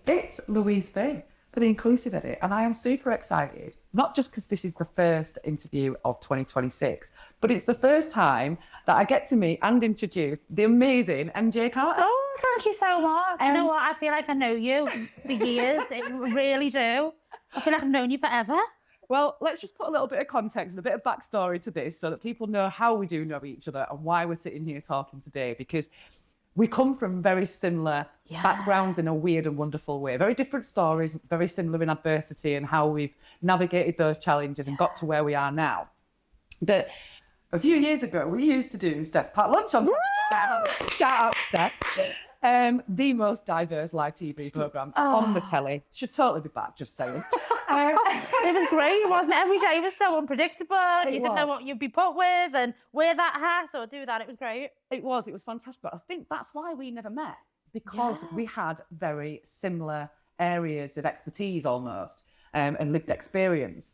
It's Luiz Faye for the Inclusive Edit, and I am super excited, not just because this is the first interview of 2026, but it's the first time that I get to meet and introduce the amazing MJ Carter. Oh, thank you so much. You know what? I feel like I know you for years. I really do. I feel like I've known you forever. Well, let's just put a little bit of context and a bit of backstory to this so that people know how we do know each other and why we're sitting here talking today, because we come from very similar backgrounds in a weird and wonderful way. Very different stories, very similar in adversity and how we've navigated those challenges and got to where we are now. But a few years ago, we used to do Steph's Packed Lunch on shout out Steph, the most diverse live TV programme on the telly. Should totally be back, just saying. It was great, wasn't it? Every day was so unpredictable. You didn't know what you'd be put with and wear that hat or do that. It was great. It was fantastic. But I think that's why we never met, because we had very similar areas of expertise almost and lived experience.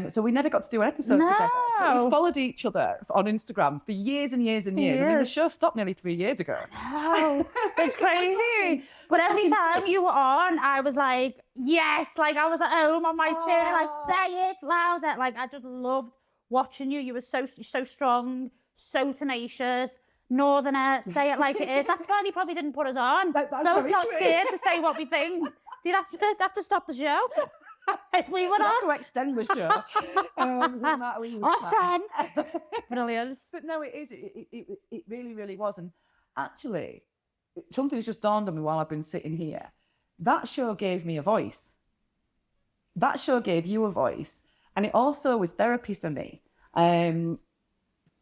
So we never got to do an episode together. But we followed each other on Instagram for years and years and years. I mean, the show stopped nearly 3 years ago. Oh, it's crazy. But every time you were on, I was like, yes, like I was at home on my chair, like say it louder. Like I just loved watching you. You were so strong, so tenacious. Northerner, say it like it is. That's why they probably didn't put us on. Both not scared to say what we think. They'd have to stop the show. If we were on to extend the show. Brilliant. But no, it is. It really, really was. And actually, something's just dawned on me while I've been sitting here. That show gave me a voice. That show gave you a voice. And it also was therapy for me.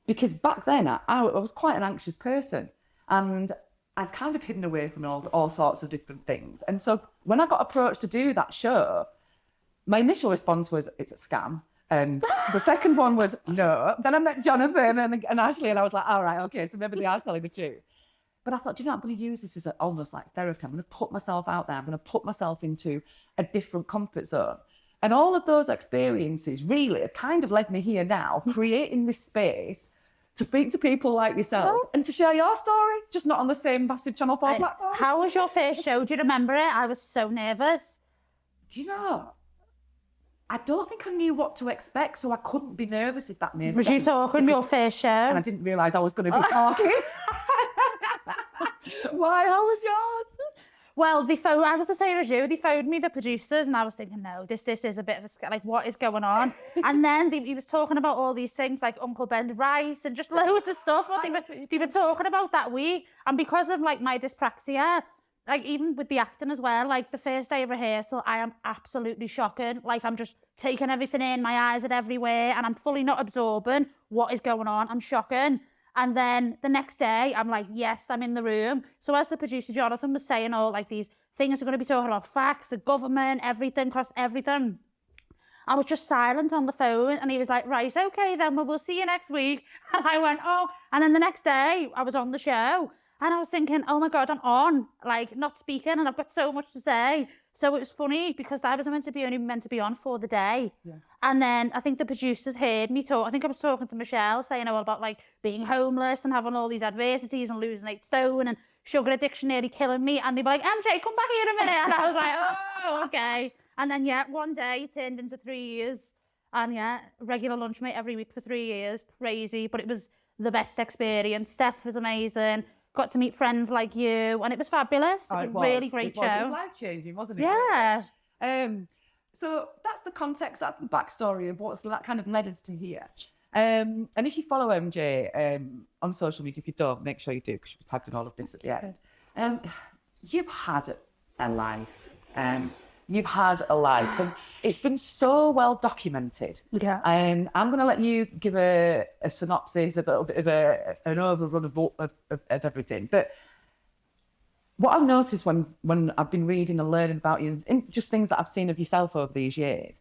Because back then, I was quite an anxious person. And I'd kind of hidden away from all sorts of different things. And so when I got approached to do that show, my initial response was, it's a scam. And the second one was, no. Then I met Jonathan and Ashley, and I was like, all right, okay, so maybe they are telling the truth. But I thought, I'm going to use this as almost like therapy. I'm going to put myself out there. I'm going to put myself into a different comfort zone. And all of those experiences really kind of led me here now, creating this space to speak to people like yourself and to share your story, just not on the same massive Channel 4 platform. How was your first show? Do you remember it? I was so nervous. Do you know? I don't think I knew what to expect, so I couldn't be nervous if that made sense. Was you talking your first show? And I didn't realise I was going to be talking. Why? How was yours? Well, I was the same as you. They phoned me, the producers, and I was thinking, no, this is a bit of a, like, what is going on? And then he was talking about all these things like Uncle Ben Rice and just loads of stuff. What they were talking about that week. And because of like my dyspraxia, like even with the acting as well, like the first day of rehearsal, I am absolutely shocking. Like I'm just taking everything in, my eyes are everywhere, and I'm fully not absorbing what is going on. I'm shocking. And then the next day, I'm like, yes, I'm in the room. So as the producer, Jonathan, was saying, like these things are going to be talking about facts, the government, everything, cost everything. I was just silent on the phone, and he was like, right, okay, then we'll see you next week. And I went, oh. And then the next day, I was on the show, and I was thinking, oh my God, I'm on, like not speaking, and I've got so much to say. So it was funny because I was only meant to be on for the day. Yeah. And then I think the producers heard me talk. I think I was talking to Michelle saying all about like being homeless and having all these adversities and losing 8 stone and sugar addiction nearly killing me. And they were like, MJ, come back here a minute. And I was like, oh, okay. And then, one day it turned into 3 years. And regular lunch mate every week for 3 years. Crazy. But it was the best experience. Steph was amazing. Got to meet friends like you, and it was fabulous. Oh, it was really great show. It was life-changing, wasn't it? Yeah. So that's the context, that's the backstory of what's that kind of led us to here. And if you follow MJ on social media, if you don't, make sure you do, because she'll be tagged in all of this at the end. You've had a life. You've had a life, and it's been so well documented. Yeah. I'm going to let you give a synopsis, a little bit of an overrun of everything. But what I've noticed when I've been reading and learning about you, and just things that I've seen of yourself over these years,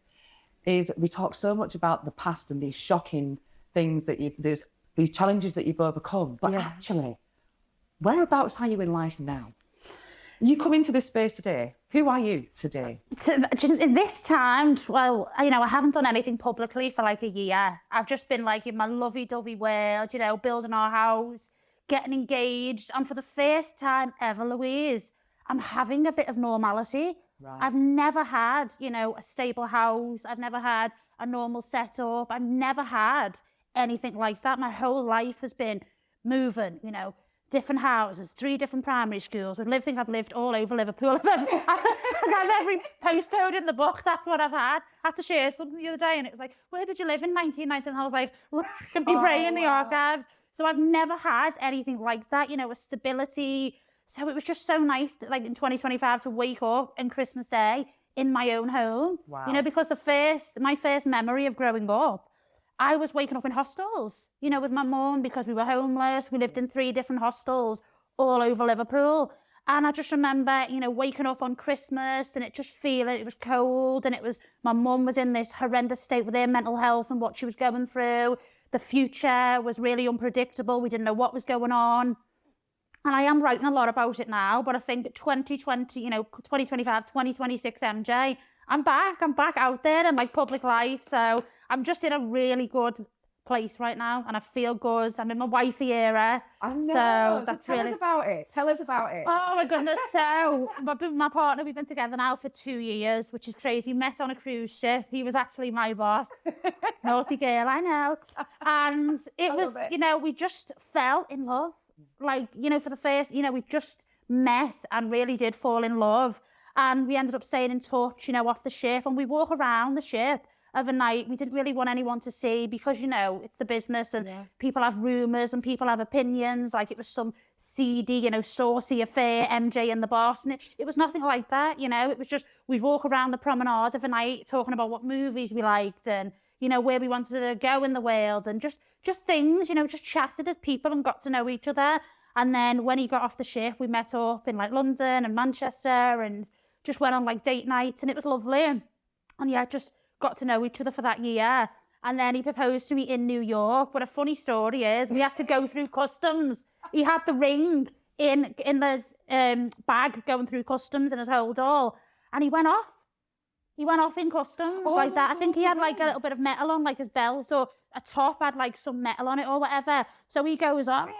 is we talk so much about the past and these shocking things that there's these challenges that you've overcome. But actually, whereabouts are you in life now? You come into this space today. Who are you today? This time, well, I haven't done anything publicly for like a year. I've just been like in my lovey-dovey world, building our house, getting engaged. And for the first time ever, Louise, I'm having a bit of normality. Right. I've never had, you know, a stable house. I've never had a normal setup. I've never had anything like that. My whole life has been moving, you know, different houses, 3 different primary schools. I think I've lived all over Liverpool. I've had every postcode in the book. That's what I've had. I had to share something the other day, and it was like, where did you live in 1990? And I was like, look, I can be in the archives. So I've never had anything like that, you know, a stability. So it was just so nice, that, like in 2025, to wake up on Christmas Day in my own home. Wow. You know, because my first memory of growing up, I was waking up in hostels, you know, with my mum, because we were homeless. We lived in 3 different hostels all over Liverpool. And I just remember, you know, waking up on Christmas and it just feeling, it was cold, and it was, my mum was in this horrendous state with her mental health and what she was going through. The future was really unpredictable. We didn't know what was going on. And I am writing a lot about it now, but I think 2020, you know, 2025, 2026 MJ, I'm back out there in like public life. So I'm just in a really good place right now, and I feel good. I'm in my wifey era. I know. So that's tell really... us about it. Tell us about it. Oh my goodness. So my partner, we've been together now for 2 years, which is crazy. We met on a cruise ship. He was actually my boss. Naughty girl, I know. And it was, you know, we just fell in love. Like, you know, for the first, you know, we just met and really did fall in love. And we ended up staying in touch, you know, off the ship. And we walk around the ship of a night. We didn't really want anyone to see, because, you know, it's the business, and people have rumours and people have opinions. Like, it was some seedy, you know, saucy affair, MJ and the boss. And it was nothing like that, you know. It was just, we'd walk around the promenade of a night talking about what movies we liked and, you know, where we wanted to go in the world, and just things, you know, just chatted as people and got to know each other. And then when he got off the ship, we met up in like London and Manchester and just went on like date nights, and it was lovely. And yeah, just got to know each other for that year. And then he proposed to me in New York. But a funny story is, we had to go through customs. He had the ring in this bag going through customs in his hold all, and he went off. He went off in customs like that. I think he had like a little bit of metal on, like his belt, or a top had like some metal on it or whatever. So he goes on,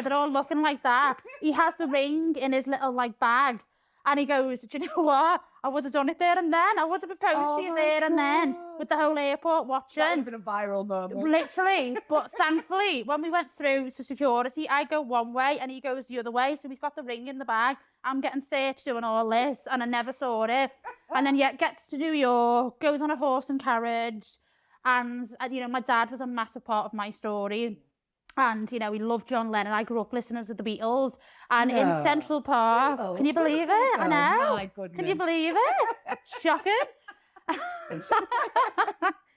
they're all looking like that. He has the ring in his little like bag, and he goes, do you know what? I would have done it there and then. I would have proposed to you there and then, with the whole airport watching. That would have been a viral moment. Literally. But thankfully, when we went through to security, I go one way and he goes the other way. So we've got the ring in the bag. I'm getting searched doing all this, and I never saw it. And then yet gets to New York, goes on a horse and carriage. And you know, my dad was a massive part of my story. And, you know, he loved John Lennon. I grew up listening to the Beatles. And in Central Park, can you believe it? I know. My goodness. Can you believe it? Shocking.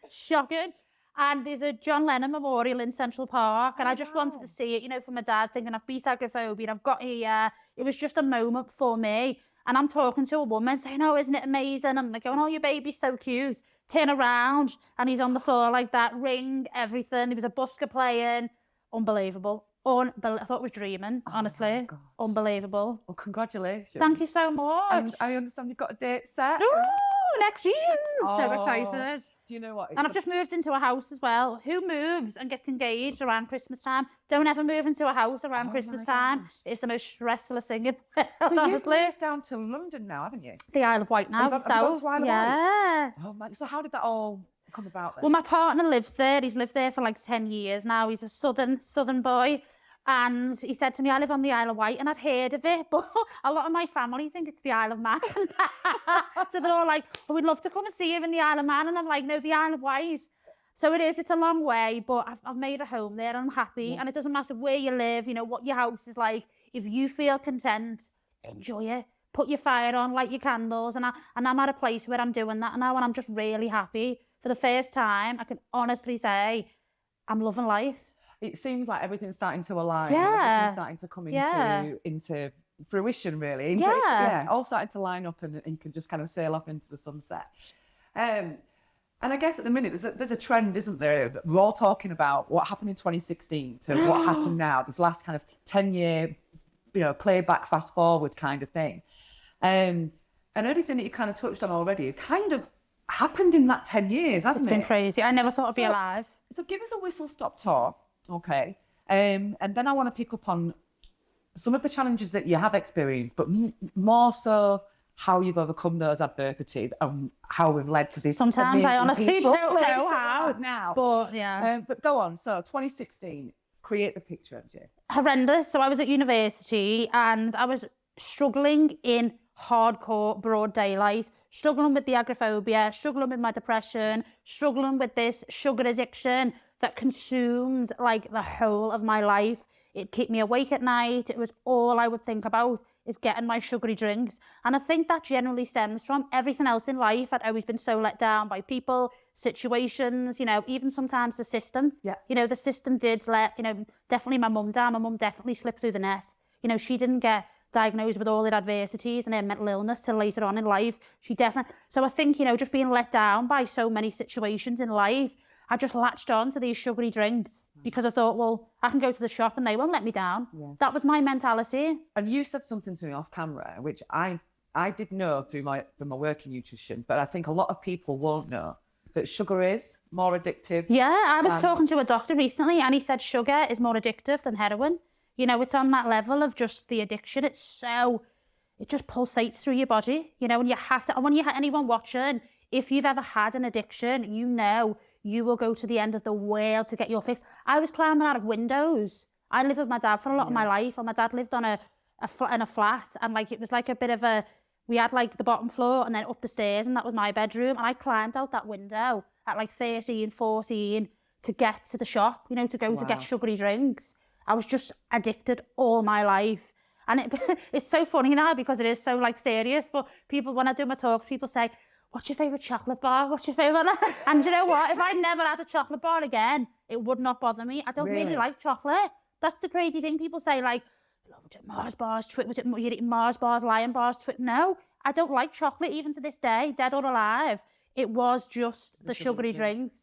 Shocking. And there's a John Lennon memorial in Central Park. And I just wanted to see it, you know, for my dad, thinking I've beat agoraphobia and I've got here. It was just a moment for me. And I'm talking to a woman saying, oh, isn't it amazing? And they're going, oh, your baby's so cute. Turn around. And he's on the floor like that, ring, everything. There was a busker playing. Unbelievable. I thought it was dreaming, honestly. Unbelievable. Well, congratulations. Thank you so much. And I understand you've got a date set. Ooh, next year. So excited. Do you know what? And I've just moved into a house as well. Who moves and gets engaged around Christmas time? Don't ever move into a house around Christmas time. It's the most stressful thing in the world, honestly. You've moved down to London now, haven't you? The Isle of Wight now. Have you gone to Isle of Wight? Oh, man. So how did that all come about then? Well, my partner lives there. He's lived there for like 10 years now. He's a southern boy. And he said to me, I live on the Isle of Wight, and I've heard of it, but a lot of my family think it's the Isle of Man. So they're all like, well, we'd love to come and see you in the Isle of Man. And I'm like, no, the Isle of Wight. So it is, it's a long way, but I've made a home there and I'm happy. And it doesn't matter where you live, you know, what your house is like. If you feel content, enjoy it. Put your fire on, light your candles. And I'm at a place where I'm doing that now, and I'm just really happy. For the first time, I can honestly say I'm loving life. It seems like everything's starting to align. Yeah. Everything's starting to come into fruition, really. All starting to line up, and you can just kind of sail off into the sunset. And I guess at the minute, there's a trend, isn't there? We're all talking about what happened in 2016 to what happened now, this last kind of 10-year, you know, playback, fast forward kind of thing. And everything that you kind of touched on already kind of happened in that 10 years, hasn't it? It's been crazy. I never thought I'd be alive. So give us a whistle-stop tour, okay? And then I want to pick up on some of the challenges that you have experienced, but more so how you've overcome those adversities and how we've led to this. Sometimes I honestly people don't know that how. now. But yeah. But go on. So 2016, create the picture, MJ. Horrendous. So I was at university and I was struggling in hardcore broad daylight, struggling with the agoraphobia, struggling with my depression, struggling with this sugar addiction that consumed like the whole of my life. It kept me awake at night. It was all I would think about is getting my sugary drinks. And I think that generally stems from everything else in life. I'd always been so let down by people, situations, you know, even sometimes the system. Yeah. You know, the system did let, you know, definitely my mum down. My mum definitely slipped through the net. You know, she didn't get diagnosed with all the adversities and her mental illness till later on in life. She definitely, so I think, you know, just being let down by so many situations in life, I just latched on to these sugary drinks because I thought, well, I can go to the shop and they won't let me down. Yeah. That was my mentality. And you said something to me off camera, which I did know through my work in nutrition, but I think a lot of people won't know that sugar is more addictive. Yeah, I was talking to a doctor recently and he said sugar is more addictive than heroin. You know, it's on that level of just the addiction. It just pulsates through your body, you know, and you have to, and when you have anyone watching, if you've ever had an addiction, you know, you will go to the end of the world to get your fix. I was climbing out of windows. I lived with my dad for a lot of my life, and my dad lived on a flat, and like it was like a bit of a, we had like the bottom floor and then up the stairs, and that was my bedroom, and I climbed out that window at like 13, 14 to get to the shop, you know, to go to get sugary drinks. I was just addicted all my life. And it's so funny now because it is so like serious, but people, when I do my talks, people say, what's your favourite chocolate bar? What's your favourite? And you know what? If I never had a chocolate bar again, it would not bother me. I don't really like chocolate. That's the crazy thing. People say like, was it Mars bars, was it you're eating Mars bars, Lion bars, No, I don't like chocolate even to this day, dead or alive. It was just the sugary drinks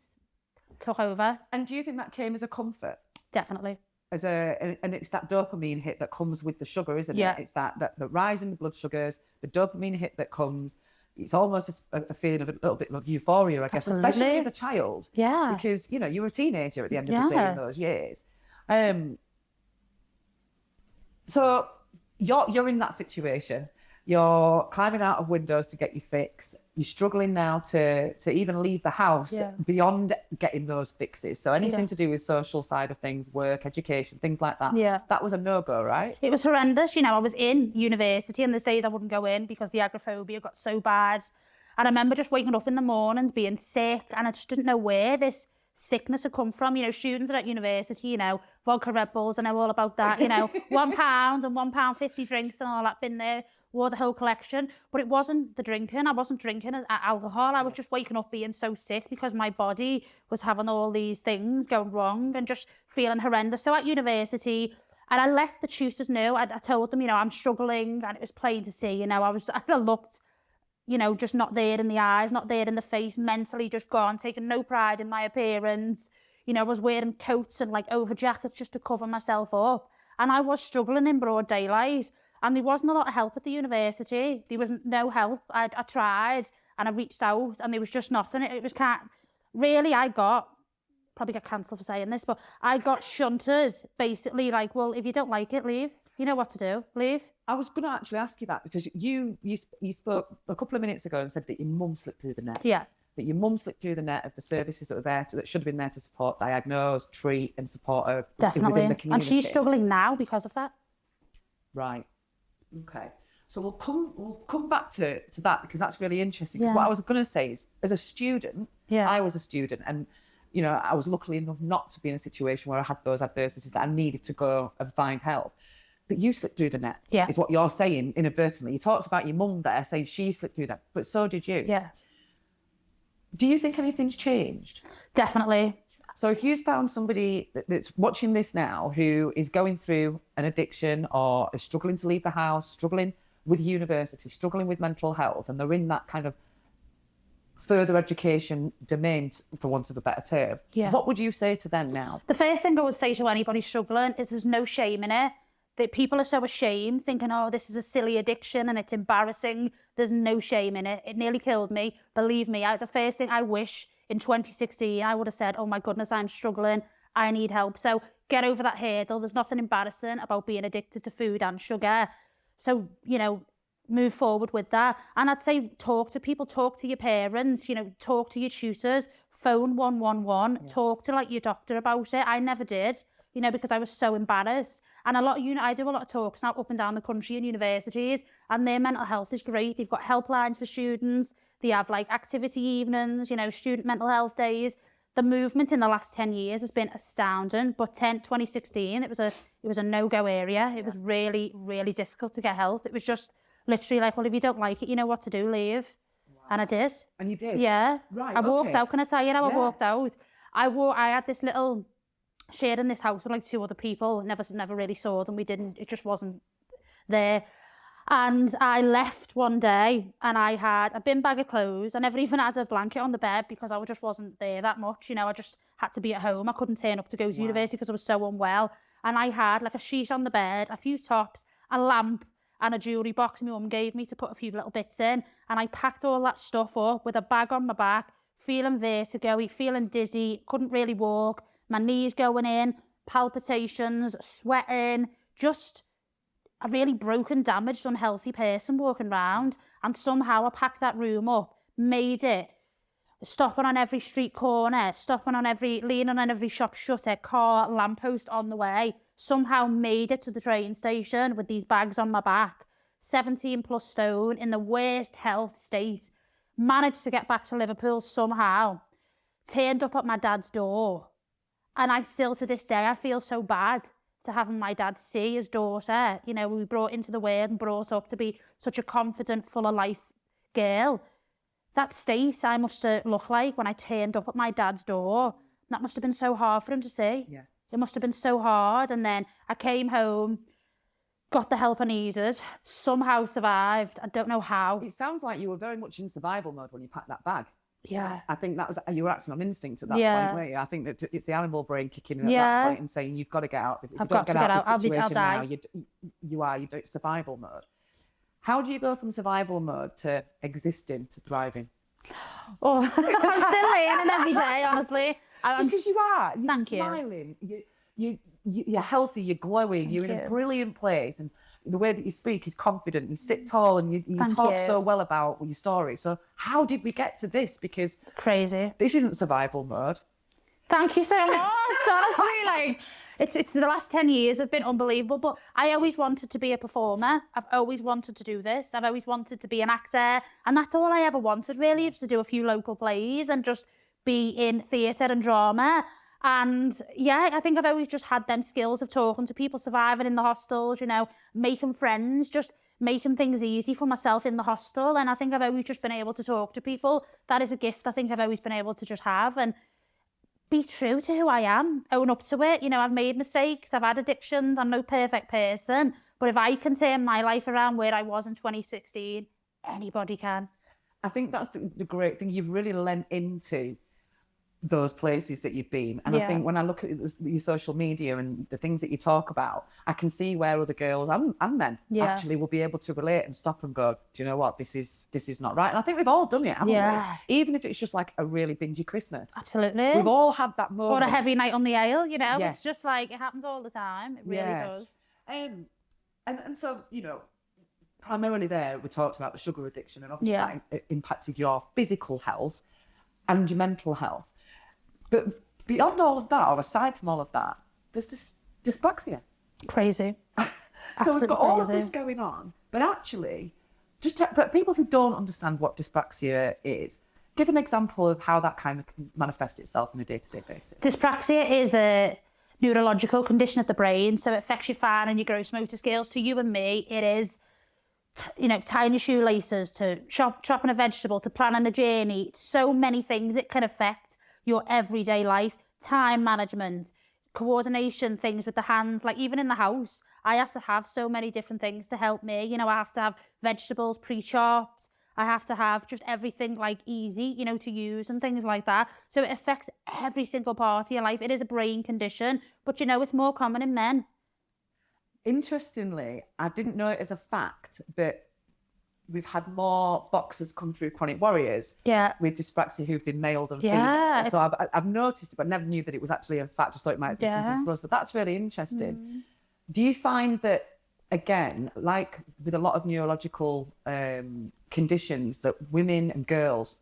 took over. And do you think that came as a comfort? Definitely. And it's that dopamine hit that comes with the sugar, isn't it? It's that the rise in the blood sugars, the dopamine hit that comes. It's almost a feeling of a little bit of euphoria, I guess, especially as a child. Yeah. Because, you know, you were a teenager at the end of the day in those years. So you're in that situation. You're climbing out of windows to get your fix. You're struggling now to even leave the house beyond getting those fixes. So anything to do with social side of things, work, education, things like that. Yeah. That was a no-go, right? It was horrendous. You know, I was in university and there's days I wouldn't go in because the agoraphobia got so bad. And I remember just waking up in the morning, being sick, and I just didn't know where this sickness had come from. You know, students are at university, you know, vodka Red Bulls, I know all about that, you know, £1 and £1.50 drinks and all that been there. Wore the whole collection, but it wasn't the drinking. I wasn't drinking alcohol. I was just waking up being so sick because my body was having all these things going wrong and just feeling horrendous. So at university, and I let the tutors know, I told them, you know, I'm struggling, and it was plain to see, you know, I looked, you know, just not there in the eyes, not there in the face, mentally just gone, taking no pride in my appearance. You know, I was wearing coats and like over jackets just to cover myself up. And I was struggling in broad daylight. And there wasn't a lot of help at the university. There was no help. I tried and I reached out and there was just nothing. It was really, probably get cancelled for saying this, but I got shunted basically like, well, if you don't like it, leave. You know what to do, leave. I was going to actually ask you that because you spoke a couple of minutes ago and said that your mum slipped through the net. Yeah. That your mum slipped through the net of the services that were there, that should have been there to support, diagnose, treat and support her within the community. And she's struggling now because of that. Right. Okay. So we'll come back to that because that's really interesting. Because what I was going to say is, as a student, I was a student, and you know, I was lucky enough not to be in a situation where I had those adversities that I needed to go and find help. But you slipped through the net, is what you're saying inadvertently. You talked about your mum there, saying she slipped through that, but so did you. Yeah. Do you think anything's changed? Definitely. So if you found somebody that's watching this now who is going through an addiction or is struggling to leave the house, struggling with university, struggling with mental health, and they're in that kind of further education domain, for want of a better term, what would you say to them now? The first thing I would say to anybody struggling is there's no shame in it. That people are so ashamed, thinking, oh, this is a silly addiction and it's embarrassing. There's no shame in it. It nearly killed me. Believe me, the first thing I wish in 2016, I would have said, oh my goodness, I'm struggling. I need help. So get over that hurdle. There's nothing embarrassing about being addicted to food and sugar. So, you know, move forward with that. And I'd say talk to people, talk to your parents, you know, talk to your tutors, phone 111, talk to like your doctor about it. I never did, you know, because I was so embarrassed. And I do a lot of talks now up and down the country in universities, and their mental health is great. They've got helplines for students. They have like activity evenings, you know, student mental health days. The movement in the last 10 years has been astounding, but 2016, it was a no-go area. It was really, really difficult to get help. It was just literally like, well, if you don't like it, you know what to do, leave. Wow. And I did. And you did? Yeah. Right, I walked out, can I tell you how I walked out? I had this little, shared in this house with like 2 other people, never really saw them. It just wasn't there. And I left one day and I had a bin bag of clothes. I never even had a blanket on the bed because I just wasn't there that much. You know, I just had to be at home. I couldn't turn up to go to university because I was so unwell. And I had like a sheet on the bed, a few tops, a lamp and a jewellery box my mum gave me to put a few little bits in. And I packed all that stuff up with a bag on my back, feeling vertigo, feeling dizzy, couldn't really walk, my knees going in, palpitations, sweating, just a really broken, damaged, unhealthy person walking around. And somehow I packed that room up, made it, stopping on every street corner, leaning on every shop shutter, car, lamppost on the way, somehow made it to the train station with these bags on my back, 17 plus stone, in the worst health state, managed to get back to Liverpool somehow, turned up at my dad's door. And I still, to this day, I feel so bad to having my dad see his daughter, you know, we brought into the world and brought up to be such a confident, full of life girl. That state I must look like when I turned up at my dad's door, that must have been so hard for him to see. Yeah. It must have been so hard. And then I came home, got the help I needed, somehow survived. I don't know how. It sounds like you were very much in survival mode when you packed that bag. Yeah. I think you were acting on instinct at that point, weren't you? I think that it's the animal brain kicking in at that point and saying, you've got to get out. If you don't get out of the situation now, you're in survival mode. How do you go from survival mode to existing to thriving? Oh, I'm still learning every day, honestly. Because you are. You're Thank smiling. You're healthy, you're glowing, you're in a brilliant place. And the way that you speak is confident. You sit tall and you talk so well about your story. So how did we get to this? Because crazy. This isn't survival mode. Thank you so much. Honestly, like it's the last 10 years have been unbelievable. But I always wanted to be a performer. I've always wanted to do this. I've always wanted to be an actor, and that's all I ever wanted really, was to do a few local plays and just be in theatre and drama. And yeah, I think I've always just had them skills of talking to people, surviving in the hostels, you know, making friends, just making things easy for myself in the hostel. And I think I've always just been able to talk to people. That is a gift I think I've always been able to just have, and be true to who I am, own up to it. You know, I've made mistakes, I've had addictions, I'm no perfect person. But if I can turn my life around where I was in 2016, anybody can. I think that's the great thing. You've really lent into those places that you've been. And I think when I look at your social media and the things that you talk about, I can see where other girls and men actually will be able to relate and stop and go, do you know what, this is not right. And I think we've all done it, haven't we? Even if it's just like a really bingy Christmas. Absolutely. We've all had that moment. Or a heavy night on the ale, you know. It's just like, it happens all the time. It really does. And so, you know, primarily there we talked about the sugar addiction, and obviously that impacted your physical health and your mental health. But beyond all of that, or aside from all of that, there's this dyspraxia. Crazy. So we've got all of this going on, but actually, but people who don't understand what dyspraxia is, give an example of how that kind of can manifest itself on a day-to-day basis. Dyspraxia is a neurological condition of the brain, so it affects your fine and your gross motor skills. To you and me, it is, you know, tying your shoelaces, to chopping a vegetable, to planning a journey. So many things it can affect your everyday life, time management, coordination, things with the hands. Like even in the house, I have to have so many different things to help me. You know, I have to have vegetables pre-chopped. I have to have just everything like easy, you know, to use and things like that. So it affects every single part of your life. It is a brain condition, but you know, it's more common in men. Interestingly, I didn't know it as a fact, but we've had more boxers come through Chronic Warriors with dyspraxia who've been male than female. So I've noticed it, but never knew that it was actually a fact. Just thought it might be something for us. But that's really interesting. Do you find that, again, like with a lot of neurological conditions, that women and girls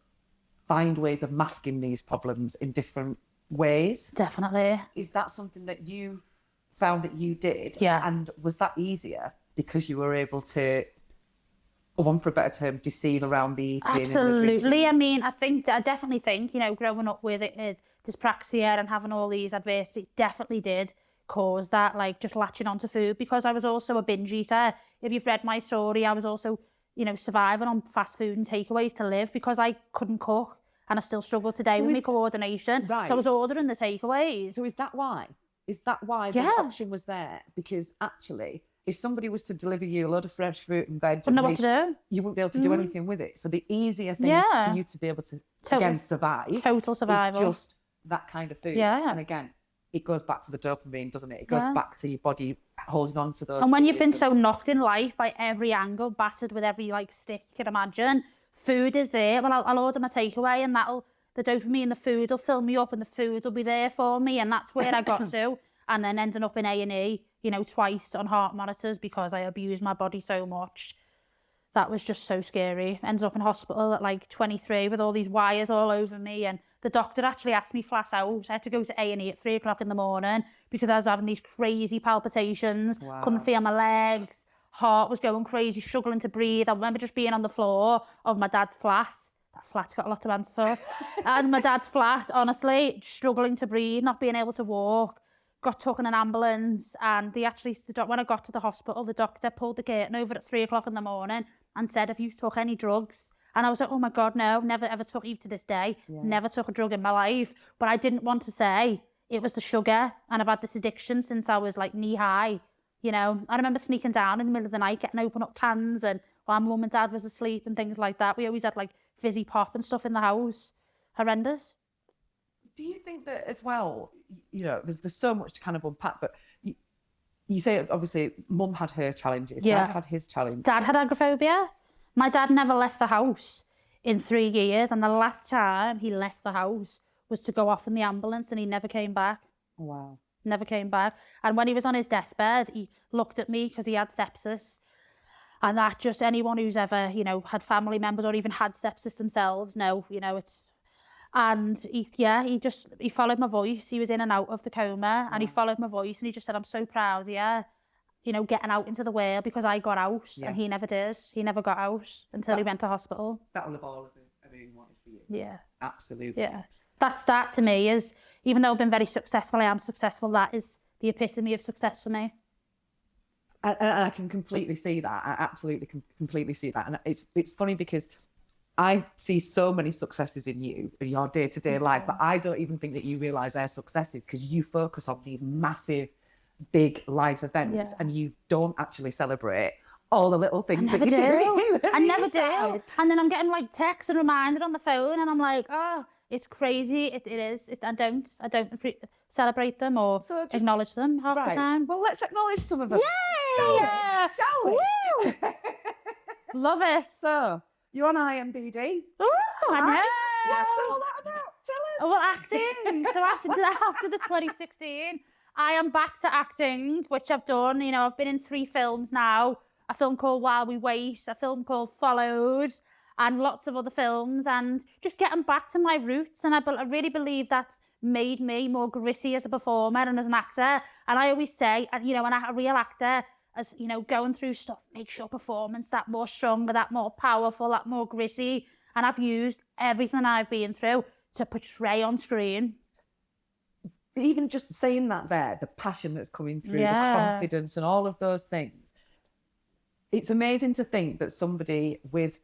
find ways of masking these problems in different ways? Definitely. Is that something that you found that you did? Yeah. And was that easier because you were able to, one for a better term, deceive around the eating? Absolutely. I mean, I definitely think, you know, growing up with it, with dyspraxia and having all these adversity, definitely did cause that, like just latching onto food, because I was also a binge eater. If you've read my story, I was also, you know, surviving on fast food and takeaways to live because I couldn't cook, and I still struggle today with my coordination. Right. So I was ordering the takeaways. So is that why? Is that why the option was there? Because actually, if somebody was to deliver you a load of fresh fruit and veg, Wouldn't know what to do. You wouldn't be able to do anything with it. So the easier thing for you to be able to, again, survive. Total survival. Is just that kind of food. Yeah. And again, it goes back to the dopamine, doesn't it? It goes back to your body holding on to those. And when you've been so knocked in life by every angle, battered with every like stick you can imagine, food is there. Well, I'll order my takeaway, and the dopamine, the food will fill me up, and the food will be there for me. And that's where I got to. And then ending up in A&E, you know, twice on heart monitors because I abused my body so much. That was just so scary. Ended up in hospital at like 23 with all these wires all over me. And the doctor actually asked me flat out. I had to go to A&E at 3 o'clock in the morning because I was having these crazy palpitations. Wow. Couldn't feel my legs. Heart was going crazy, struggling to breathe. I remember just being on the floor of my dad's flat. That flat's got a lot to answer for. And my dad's flat, honestly, struggling to breathe, not being able to walk. Got took in an ambulance, and when I got to the hospital, the doctor pulled the curtain over at 3 o'clock in the morning and said, "Have you took any drugs?" And I was like, "Oh my God, no, never ever took," even to this day, never took a drug in my life. But I didn't want to say it was the sugar, and I've had this addiction since I was like knee high. You know, I remember sneaking down in the middle of the night, getting open up cans, and while my mum and dad was asleep and things like that. We always had like fizzy pop and stuff in the house. Horrendous. Do you think that as well, you know, there's so much to kind of unpack, but you say obviously mum had her challenges, dad had his challenge. Dad had agoraphobia. My dad never left the house in 3 years, and the last time he left the house was to go off in the ambulance, and he never came back. Wow. Never came back. And when he was on his deathbed, he looked at me because he had sepsis. And that just anyone who's ever, you know, had family members or even had sepsis themselves know, you know, it's... And he followed my voice. He was in and out of the coma, and he followed my voice, and he just said, "I'm so proud of you, you know, getting out into the world," because I got out and he never did. He never got out until he went to hospital. That will have all everyone wanted for you. Yeah. Absolutely. Yeah. That to me is, even though I've been very successful, I am successful. That is the epitome of success for me. And I can completely see that. I absolutely completely see that. And it's funny because I see so many successes in you, in your day-to-day life, but I don't even think that you realise they're successes because you focus on these massive, big life events and you don't actually celebrate all the little things that you do. I never do. And then I'm getting like texts and reminded on the phone, and I'm like, oh, it's crazy. It is. I don't celebrate them or acknowledge them half the time. Well, let's acknowledge some of them. Yeah. Shall we? Love it. So, you're on IMBD. Oh, I know. What's all that about? Tell us. Well, acting. So after the 2016, I am back to acting, which I've done. You know, I've been in 3 films now. A film called While We Wait, a film called Followed, and lots of other films. And just getting back to my roots. And I really believe that's made me more gritty as a performer and as an actor. And I always say, you know, a real actor, as you know, going through stuff makes your performance that more stronger, that more powerful, that more gritty. And I've used everything I've been through to portray on screen. Even just saying that there, the passion that's coming through, the confidence and all of those things. It's amazing to think that somebody with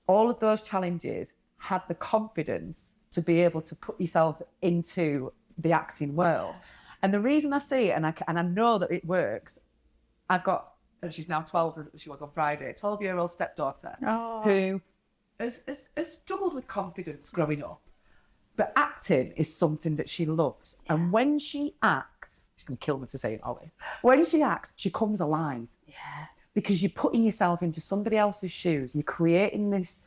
all of those challenges had the confidence to be able to put yourself into the acting world. And the reason I say it, and I know that it works, I've got, and she's now 12, as she was on Friday, 12-year-old stepdaughter who has struggled with confidence growing up. But acting is something that she loves. And when she acts, she's going to kill me for saying Ollie, when she acts, she comes alive. Yeah. because you're putting yourself into somebody else's shoes. You're creating this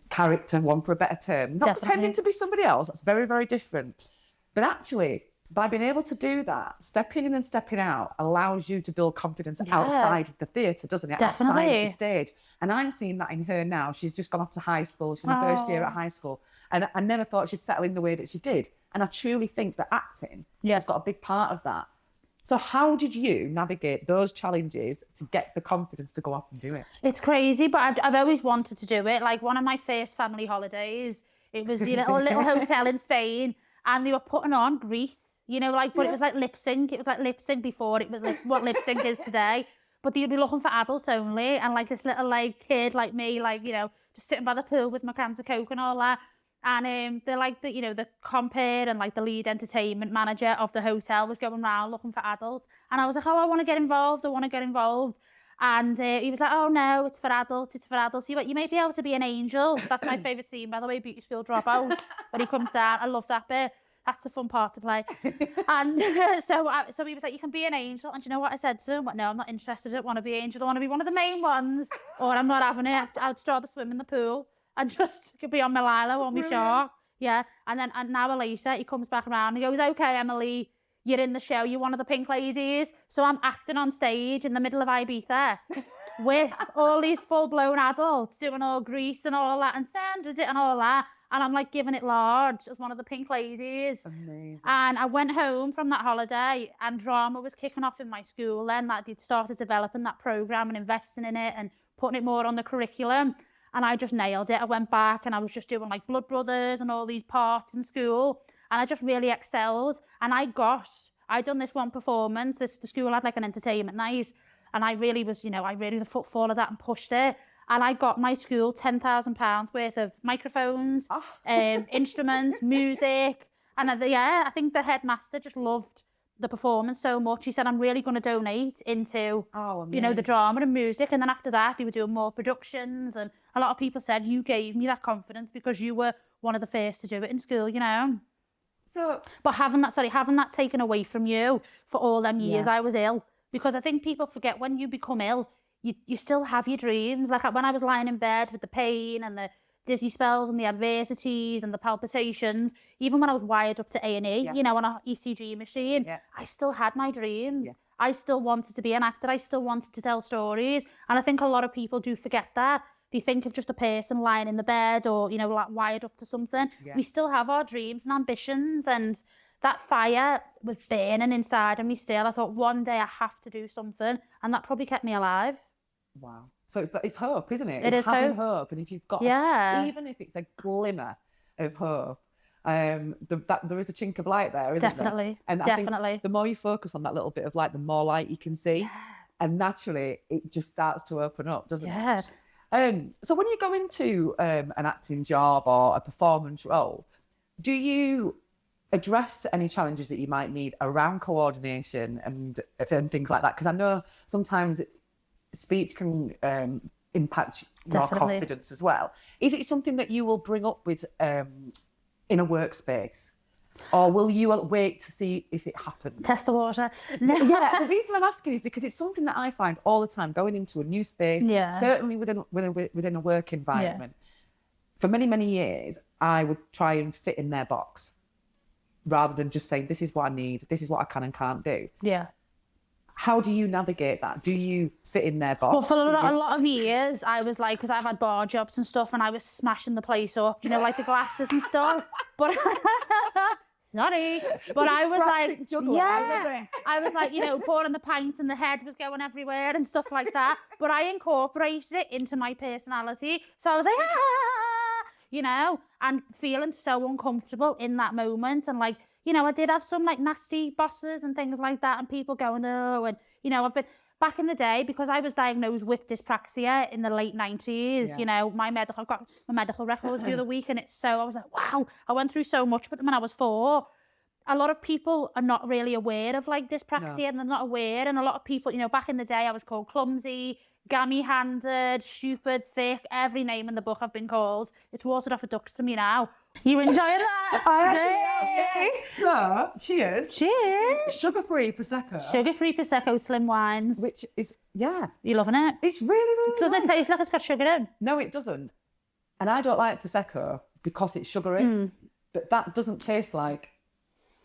character, one for a better term, not pretending to be somebody else. That's very, very different. But actually, by being able to do that, stepping in and stepping out allows you to build confidence outside of the theatre, doesn't it? Outside of the stage. And I'm seeing that in her now. She's just gone off to high school. She's in the first year at high school. And I never thought she'd settle in the way that she did. And I truly think that acting has got a big part of that. So how did you navigate those challenges to get the confidence to go off and do it? It's crazy, but I've always wanted to do it. Like one of my first family holidays, it was a little hotel in Spain, and they were putting on Grease, you know, like, but it was like lip sync. It was like lip sync before it was like what lip sync is today. But they'd be looking for adults only, and like this little like kid like me, like, you know, just sitting by the pool with my cans of Coke and all that. And they're like the, you know, the compere and like the lead entertainment manager of the hotel was going around looking for adults. And I was like, oh, I want to get involved. And he was like, oh no, it's for adults. You may be able to be an angel. That's my favourite scene, by the way, Beauty School Dropout, when he comes down. I love that bit. That's a fun part to play. And so he was like, you can be an angel. And do you know what I said to him? Well, no, I'm not interested. I don't want to be an angel. I want to be one of the main ones, or I'm not having it. I'd rather swim in the pool and just could be on my lilo or my shark. Yeah. And then an hour later, he comes back around and he goes, okay, Emily, you're in the show. You're one of the pink ladies. So I'm acting on stage in the middle of Ibiza with all these full-blown adults doing all Grease and all that, and Sandra's it and all that. And I'm like giving it large as one of the pink ladies. Amazing. And I went home from that holiday, and drama was kicking off in my school then, that they'd started developing that programme and investing in it and putting it more on the curriculum. And I just nailed it. I went back and I was just doing like Blood Brothers and all these parts in school. And I just really excelled. And I'd done this one performance. The school had like an entertainment night. And I really was, you know, I really the footfall of that and pushed it. And I got my school £10,000 worth of microphones, instruments, music. And I think the headmaster just loved the performance so much. He said, I'm really going to donate into, you know, the drama and music. And then after that, they were doing more productions. And a lot of people said, you gave me that confidence because you were one of the first to do it in school, you know. So, but having that taken away from you for all them years I was ill, because I think people forget when you become ill, you still have your dreams. Like when I was lying in bed with the pain and the dizzy spells and the adversities and the palpitations, even when I was wired up to A&E, you know, on a ECG machine, I still had my dreams. Yeah. I still wanted to be an actor. I still wanted to tell stories. And I think a lot of people do forget that. They think of just a person lying in the bed or, you know, like wired up to something. Yeah. We still have our dreams and ambitions, and that fire was burning inside of me still. I thought one day I have to do something, and that probably kept me alive. Wow. So it's hope, isn't it? It is having hope. And if you've got, even if it's a glimmer of hope, there is a chink of light there, isn't there? And definitely. I think the more you focus on that little bit of light, the more light you can see. Yeah. And naturally, it just starts to open up, doesn't it? So when you go into an acting job or a performance role, do you address any challenges that you might need around coordination and things like that? Because I know sometimes speech can impact your confidence as well. Is it something that you will bring up with in a workspace? Or will you wait to see if it happens? Test the water. No. Yeah, the reason I'm asking is because it's something that I find all the time going into a new space, certainly within a work environment. For many, many years, I would try and fit in their box rather than just saying, this is what I need, this is what I can and can't do. Yeah. How do you navigate that? Do you fit in their box? Well, for a lot of years, I was like, because I've had bar jobs and stuff, and I was smashing the place up, you know, like the glasses and stuff. But sorry, but I was like, I was like, you know, pouring the pints and the head was going everywhere and stuff like that. But I incorporated it into my personality. So I was like, you know, and feeling so uncomfortable in that moment. And like, you know, I did have some like nasty bosses and things like that, and people going, oh, and, you know, I've been back in the day, because I was diagnosed with dyspraxia in the late 90s, you know, I've got my medical records the other week, and I was like, wow, I went through so much with them when I was 4. A lot of people are not really aware of like dyspraxia, and they're not aware. And a lot of people, you know, back in the day, I was called clumsy, gammy-handed, stupid, thick, every name in the book I've been called. It's watered off a duck to me now. You enjoying that? I actually am. So, cheers. Cheers. Sugar-free Prosecco. Sugar-free Prosecco slim wines. Which is, yeah. You loving it? It's really, really Doesn't nice. it taste like it's got sugar in? No, it doesn't. And I don't like Prosecco because it's sugary. But that doesn't taste like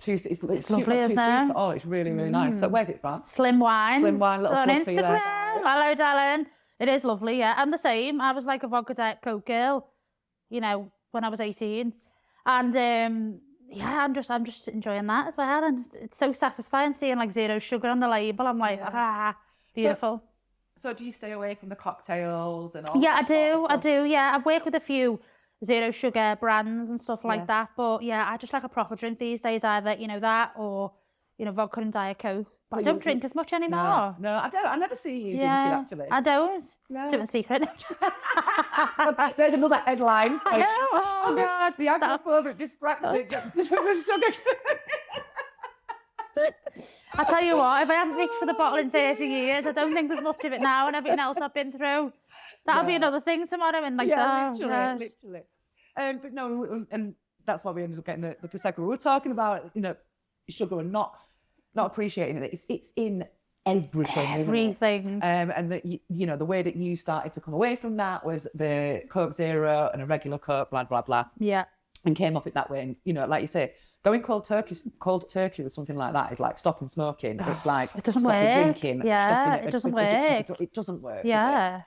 it's lovely, isn't it? Oh, it's really, really nice. So where's it from? Slim wine. Slim wine, little on plug for you there, Instagram. Hello, darling. It is lovely, yeah. I'm the same. I was like a vodka Diet Coke girl, you know, when I was 18. And yeah, I'm just enjoying that as well. And it's so satisfying seeing like 0 sugar on the label. I'm like, beautiful. So do you stay away from the cocktails and all? Yeah, that sort of I stuff? do. Yeah, I've worked with a few 0 sugar brands and stuff like that. But yeah, I just like a proper drink these days, either, you know, that or, you know, vodka and Diet Coke. But I don't drink as much anymore. No, I don't. I never see you drinking, actually. I don't. No. Do it in secret. There's another headline. I know. Oh, God. The agoraphobic dyspraxia. I tell you what, if I haven't reached for the bottle in 30 years, I don't think there's much of it now, and everything else I've been through. That'll be another thing tomorrow, and like that. Literally. But no, and that's why we ended up getting the Prosecco. We were talking about, you know, sugar and not appreciating it. It's in everything. Everything. And that you know, the way that you started to come away from that was the Coke Zero and a regular Coke, blah blah blah. Yeah. And came off it that way. And you know, like you say, going cold turkey or something like that is like stopping smoking. It's like it doesn't stopping work. drinking. Yeah, it doesn't work. It doesn't work. Yeah.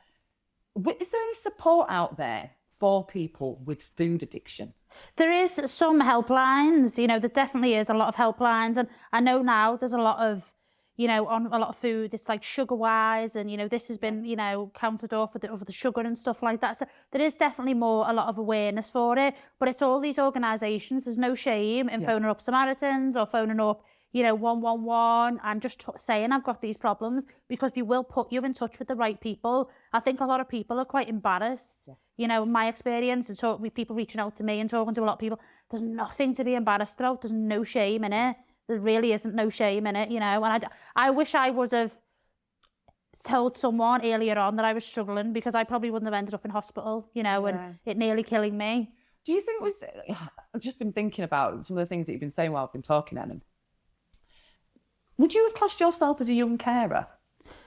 Is there any support out there for people with food addiction? There is some helplines, you know, there definitely is a lot of helplines. And I know now there's a lot of, you know, on a lot of food, it's like sugar wise, and, you know, this has been, you know, counted off with the sugar and stuff like that. So there is definitely a lot of awareness for it, but it's all these organisations. There's no shame in phoning up Samaritans or phoning up, you know, 111 and just saying I've got these problems, because they will put you in touch with the right people. I think a lot of people are quite embarrassed. You know, my experience and talk with people reaching out to me and talking to a lot of people, there's nothing to be embarrassed about. There's no shame in it. There really isn't no shame in it, you know. And I wish I would have told someone earlier on that I was struggling, because I probably wouldn't have ended up in hospital, you know, and it nearly killing me. Do you think I've just been thinking about some of the things that you've been saying while I've been talking, Ellen. Would you have classed yourself as a young carer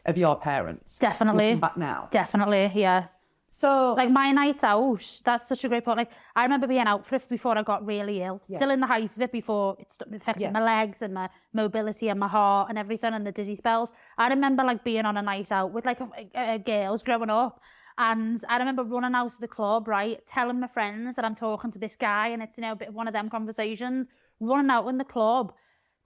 of your parents? Definitely. Looking back now. Definitely, yeah. So, like my nights out, that's such a great point. Like I remember being out for it before I got really ill, still in the height of it before it affected my legs and my mobility and my heart and everything and the dizzy spells. I remember like being on a night out with like girls growing up, and I remember running out to the club, right, telling my friends that I'm talking to this guy, and it's, you know, a bit of one of them conversations, running out in the club,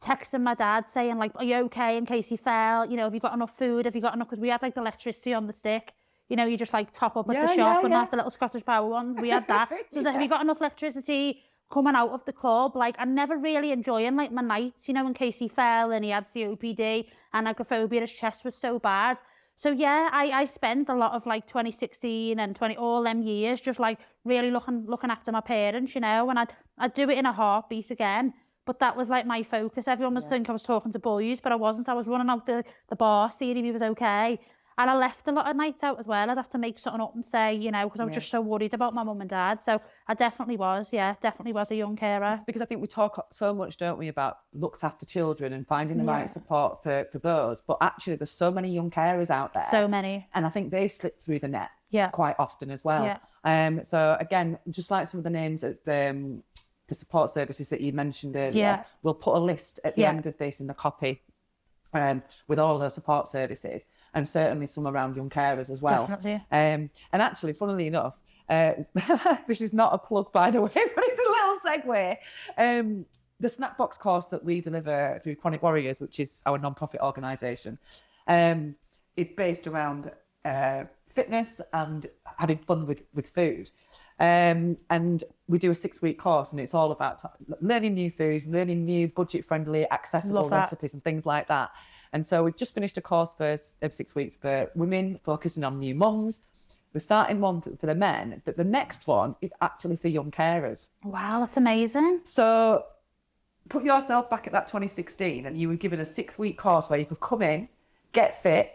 texting my dad saying like, are you okay in case he fell? You know, have you got enough food? Have you got enough? Because we had like the electricity on the stick. You know, you just like top up at the shop and have the little Scottish Power one. We had that. So have you got enough electricity coming out of the club? Like, I'm never really enjoying like my nights, you know, in case he fell and he had COPD and agoraphobia, his chest was so bad. So yeah, I spent a lot of like 2016 and all them years just like really looking after my parents, you know, and I'd do it in a heartbeat again. But that was like my focus. Everyone was thinking I was talking to boys, but I wasn't. I was running out the bar, seeing if he was okay. And I left a lot of nights out as well. I'd have to make something up and say, you know, because I was just so worried about my mum and dad. So I definitely was a young carer. Because I think we talk so much, don't we, about looked after children and finding the right support for those. But actually, there's so many young carers out there. So many. And I think they slip through the net quite often as well. Yeah. So again, just like some of the names of the support services that you mentioned earlier, we'll put a list at the end of this in the copy with all those support services, and certainly some around young carers as well. Definitely. And actually, funnily enough, this is not a plug, by the way, but it's a little segue. The snack box course that we deliver through Chronic Warriors, which is our non-profit organisation, is based around fitness and having fun with food. And we do a 6-week course, and it's all about learning new foods, learning new budget-friendly, accessible recipes and things like that. And so we've just finished a course of 6 weeks for women, focusing on new mums. We're starting one for the men, but the next one is actually for young carers. Wow, that's amazing. So put yourself back at that 2016, and you were given a 6-week course where you could come in, get fit,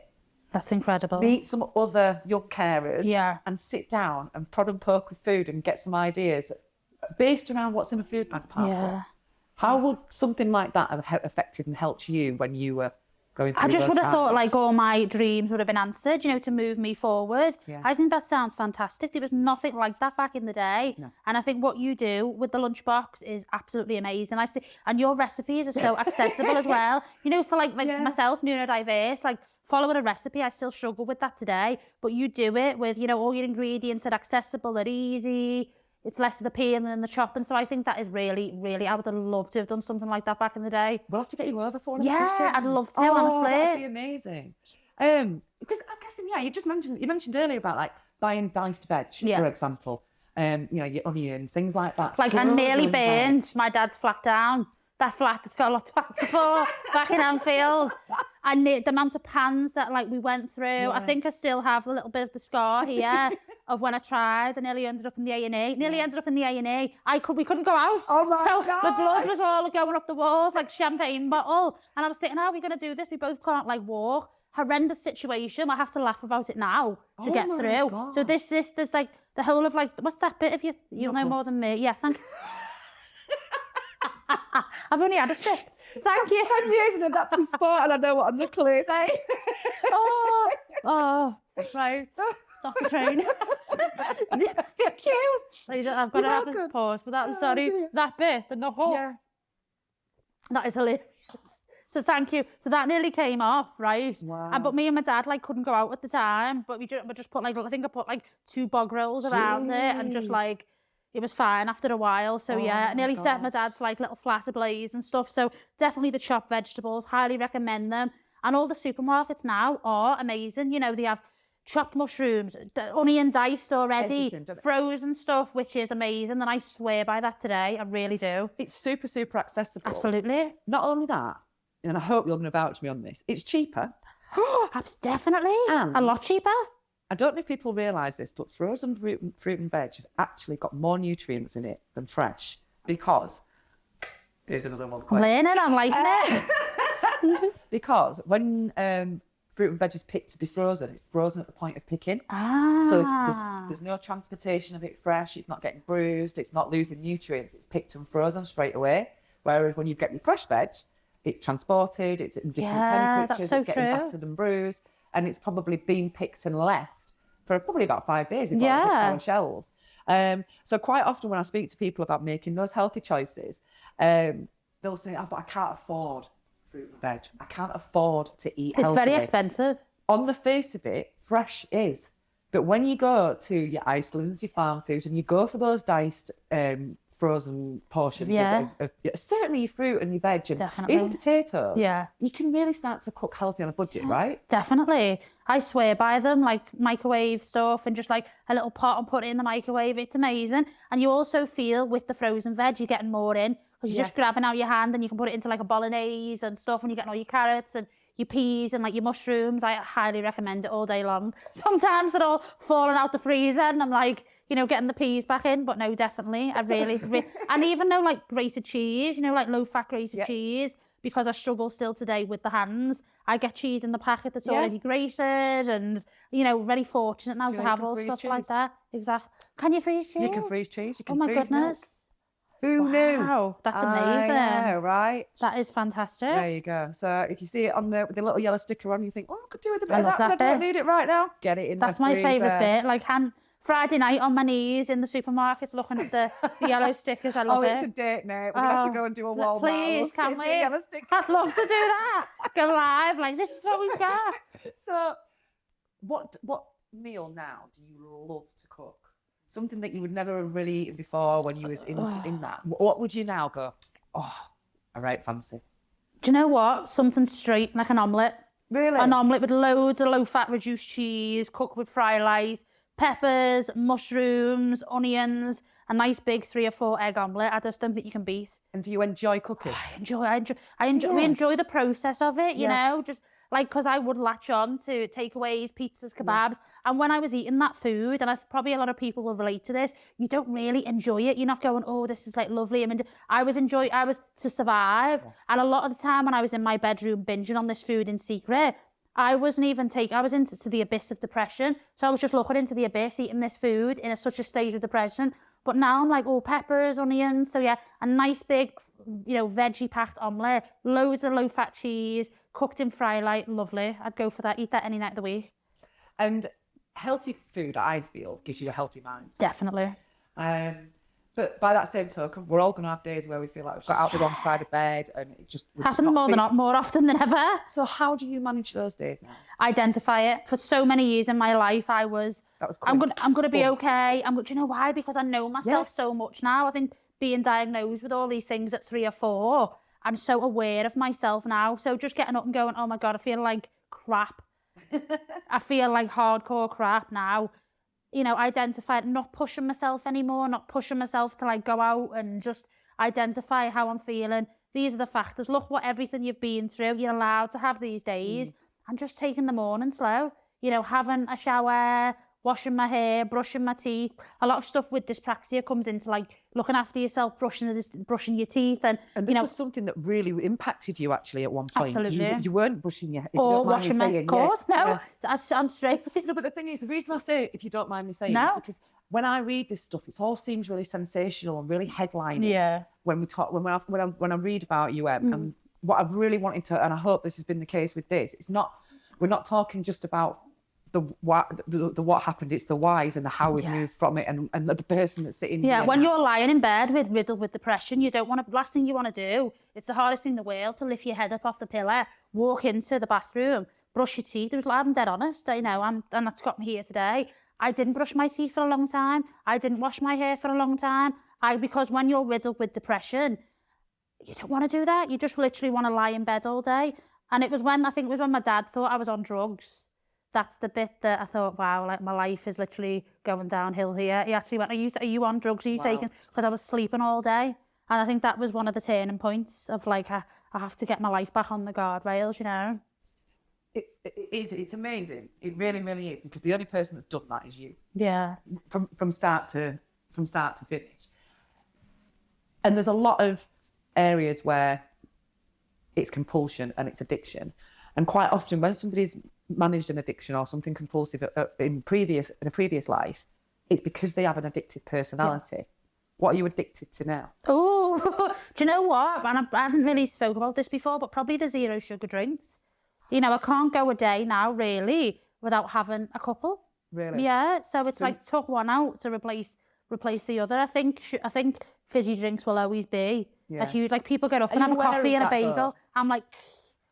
that's incredible. meet some other young carers and sit down and prod and poke with food and get some ideas based around what's in a food bank parcel. Yeah. How would something like that have affected and helped you when you were going through I just those would have thought times? like all my dreams would have been answered, you know, to move me forward. Yeah. I think that sounds fantastic. There was nothing like that back in the day. No. And I think what you do with the lunchbox is absolutely amazing. I see, and your recipes are so accessible as well. You know, for like Yeah. myself, neurodiverse, like following a recipe, I still struggle with that today. But you do it with, you know, all your ingredients are accessible, they're easy. It's less of the peeling than the chopping. So I think that is really, really, I would have loved to have done something like that back in the day. We'll have to get you over for one of Yeah, these sessions. I'd love to, Oh, honestly. that'd be amazing. Because I'm guessing, yeah, you mentioned earlier about like buying diced veg, Yeah. for example. You know, your onions, things like that. Like I Frozen nearly veg. burned my dad's flat down. That flat that's got a lot to answer for back in Anfield. And the amount of pans that like we went through. I Yeah. think I still have a little bit of the scar here of when I tried. I nearly ended up in the A&E. Nearly ended up in the A&E. We couldn't go out. Oh my so the blood gosh. was all going up the walls like champagne bottle. And I was thinking, how are we going to do this? We both can't like walk. Horrendous situation. I have to laugh about it now to Oh get my through. God. So there's like the whole of like, what's that bit of you? You'll know Knuckle. more than me. Yeah, thank you. I've only had a sip. Thank you. 10 years in adaptive sport and I know what a knuckle is. Oh, right. Stop the train. Thank you. Right, I've got to have a welcome. pause for that. I'm Oh, sorry. dear. That bit, the knuckle. Yeah. That is hilarious. So thank you. So that nearly came off, right? Wow. But me and my dad like couldn't go out at the time. But we just put like, I think I put like 2 bog rolls around it and just Jeez. like, it was fine after a while. So Oh yeah, my I nearly set my gosh. dad's like little flat ablaze and stuff. So definitely the chopped vegetables, highly recommend them. And all the supermarkets now are amazing. You know, they have chopped mushrooms, onion diced already, Everything, don't they? frozen stuff, which is amazing. And I swear by that today. I really do. It's super, super accessible. Absolutely. Not only that, and I hope you're going to vouch me on this, it's cheaper. Definitely. And- a lot cheaper. I don't know if people realise this, but frozen fruit and veg has actually got more nutrients in it than fresh because, here's another one. I'm learning, I'm liking it. Because when fruit and veg is picked to be frozen, it's frozen at the point of picking. Ah. So there's no transportation of it fresh, it's not getting bruised, it's not losing nutrients, it's picked and frozen straight away. Whereas when you get your fresh veg, it's transported, it's in different Yeah, temperatures, that's so it's getting true. battered and bruised, and it's probably been picked and left for probably about 5 days before it hits Yeah. our shelves. So quite often when I speak to people about making those healthy choices, they'll say, oh, but I can't afford fruit and veg. I can't afford to eat It's healthily. very expensive. On the face of it, fresh is. But when you go to your Icelands, your farm foods, and you go for those diced frozen portions Yeah. of certainly your fruit and your veg and Definitely. even potatoes, Yeah. you can really start to cook healthy on a budget, right? Definitely. I swear by them, like microwave stuff and just like a little pot and put it in the microwave. It's amazing. And you also feel with the frozen veg, you're getting more in because you're just grabbing out your hand and you can put it into like a bolognese and stuff and you're getting all your carrots and your peas and like your mushrooms. I highly recommend it all day long. Sometimes they're all falling out the freezer and I'm like, you know, getting the peas back in, but no, definitely. I really, and even though like grated cheese, you know, like low fat grated cheese, because I struggle still today with the hands, I get cheese in the packet that's already grated and, you know, very fortunate now to know you have can all freeze stuff like cheese? that. Exactly. Can you freeze cheese? You can freeze cheese, you Oh can my freeze goodness. milk. Who knew? Wow, that's I amazing. know, right? That is fantastic. There you go. So if you see it on there with the little yellow sticker on, you think, oh, I could do with a bit I of love that, but that I don't bit. need it right now. Get it in That's the my freezer. favourite bit. Like Friday night on my knees in the supermarkets looking at the yellow stickers. I love Oh, it. it's a date, mate. We're going to have to go and do a wall Please, can we? Yellow sticker. I'd love to do that. Go live. Like, this is what we've got. So what meal now do you love to cook? Something that you would never have really eaten before when you was in that. What would you now go, oh, all right, fancy? Do you know what? Something straight, like an omelette. Really? An omelette with loads of low-fat reduced cheese, cooked with fry light, peppers, mushrooms, onions, a nice big 3 or 4 egg omelette. I just don't think you can beat. And do you enjoy cooking? We enjoy the process of it, you Yeah. know, just like, because I would latch on to takeaways, pizzas, kebabs. And when I was eating that food, and probably a lot of people will relate to this, you don't really enjoy it. You're not going, oh, this is like lovely. I was to survive. And a lot of the time when I was in my bedroom binging on this food in secret, I was into the abyss of depression. So I was just looking into the abyss, eating this food in such a state of depression. But now I'm like, oh, peppers, onions. So yeah, a nice big, veggie packed omelette, loads of low fat cheese, cooked in fry light, lovely. I'd go for that. Eat that any night of the week. And healthy food, I feel, gives you a healthy mind. Definitely. But by that same token, we're all going to have days where we feel like we've got out the wrong side of bed and it just happens more often than ever. So how do you manage those days now? Identify it. For so many years in my life, I was. I'm gonna be okay. Do you know why? Because I know myself so much now. I think being diagnosed with all these things at 3 or 4, I'm so aware of myself now. So just getting up and going, oh my God, I feel like crap. I feel like hardcore crap now. Identify it, not pushing myself anymore, not pushing myself to like go out, and just identify how I'm feeling. These are the factors. Look what everything you've been through. You're allowed to have these days, and just taking the morning slow. Having a shower, washing my hair, brushing my teeth. A lot of stuff with dyspraxia comes into like looking after yourself, brushing your teeth, and this was something that really impacted you actually at one point. Absolutely. You weren't brushing your hair. Or washing my hair. Of course, no. I'm straight. No, but the thing is, the reason I say, if you don't mind me saying, is because when I read this stuff, it all seems really sensational and really headlining. Yeah. When I read about you, and what I've really wanted to, and I hope this has been the case with this, we're not talking just about the what happened, it's the whys and the how we moved from it, and the person that's sitting here when now. you're lying in bed riddled with depression, you don't want to, last thing you want to do, it's the hardest thing in the world to lift your head up off the pillow, walk into the bathroom, brush your teeth. I'm dead honest, and that's got me here today. I didn't brush my teeth for a long time. I didn't wash my hair for a long time. Because when you're riddled with depression, you don't want to do that. You just literally want to lie in bed all day. And I think it was when my dad thought I was on drugs. That's the bit that I thought, wow, like my life is literally going downhill here. He actually went, are you on drugs? Are you taking? Because I was sleeping all day. And I think that was one of the turning points of like, I have to get my life back on the guardrails, It's amazing. It really, really is, because the only person that's done that is you. Yeah. From start to finish. And there's a lot of areas where it's compulsion and it's addiction. And quite often when somebody's managed an addiction or something compulsive in a previous life, it's because they have an addictive personality. Yeah. What are you addicted to now? Oh, do you know what? And I haven't really spoke about this before, but probably the 0 sugar drinks. I can't go a day now really without having a couple. Really? Yeah. So it's like took one out to replace the other. I think fizzy drinks will always be a huge, like, people get up and have a coffee and a bagel. Though? I'm like,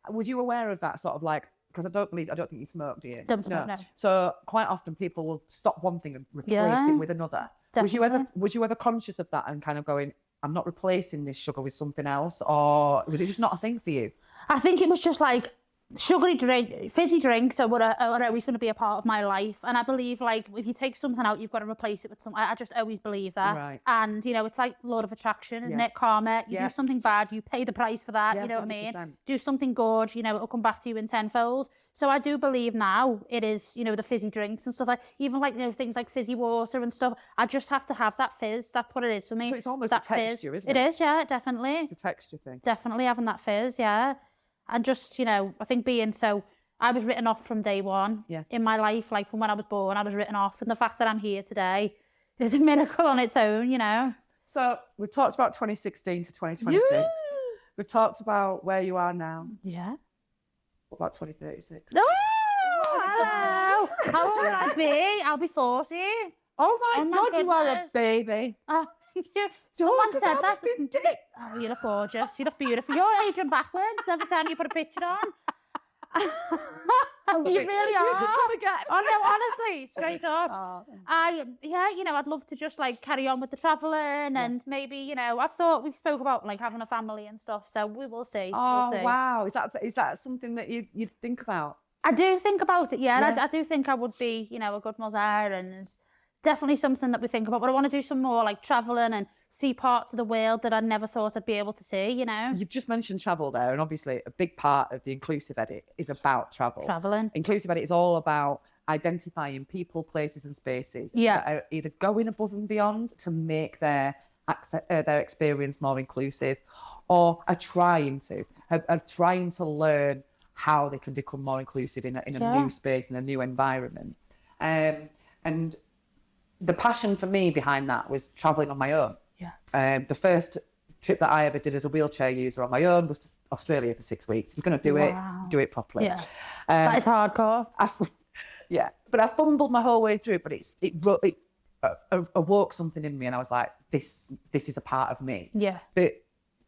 was you aware of that sort of like, because I don't think you smoke, do you? Don't smoke, no. So quite often people will stop one thing and replace it with another. Definitely. Was you ever conscious of that and kind of going, I'm not replacing this sugar with something else, or was it just not a thing for you? I think it was just like fizzy drinks are always going to be a part of my life, and I believe like if you take something out, you've got to replace it with something. I just always believe that. Right. And it's like law of attraction, isn't it? Karma. You do something bad, you pay the price for that. You know 100%. What I mean? Do something good, it'll come back to you in tenfold. So I do believe now it is, the fizzy drinks and stuff, like even like things like fizzy water and stuff. I just have to have that fizz. That's what it is for me. So it's almost a texture, isn't it? It is, yeah, definitely. It's a texture thing. Definitely having that fizz, yeah. And just, I think I was written off from day one in my life. Like from when I was born, I was written off. And the fact that I'm here today is a miracle on its own, So we've talked about 2016 to 2026. Yeah. We've talked about where you are now. Yeah. What about 2036? Oh, hello. How old will I be? I'll be 40. Oh my God, you are a baby. Oh. Someone said that. Oh, you look gorgeous. You look beautiful. You're aging backwards every time you put a picture on. You really are. Oh no, honestly, straight up. I'd love to just like carry on with the travelling and maybe, I thought we've spoke about like having a family and stuff. So we will see. Oh, we'll see. Wow. Is that something that you'd think about? I do think about it. Yeah. I do think I would be, a good mother, and definitely something that we think about. But I want to do some more like travelling and see parts of the world that I never thought I'd be able to see, You've just mentioned travel there, and obviously a big part of the Inclusive Edit is about travel. Travelling. Inclusive Edit is all about identifying people, places and spaces that are either going above and beyond to make their experience more inclusive, or are trying to learn how they can become more inclusive in a new space, in a new environment. And the passion for me behind that was traveling on my own. Yeah. The first trip that I ever did as a wheelchair user on my own was to Australia for 6 weeks. You're going to do it properly. Yeah. That is hardcore. Yeah, but I fumbled my whole way through. But it awoke something in me, and I was like, this is a part of me. Yeah. But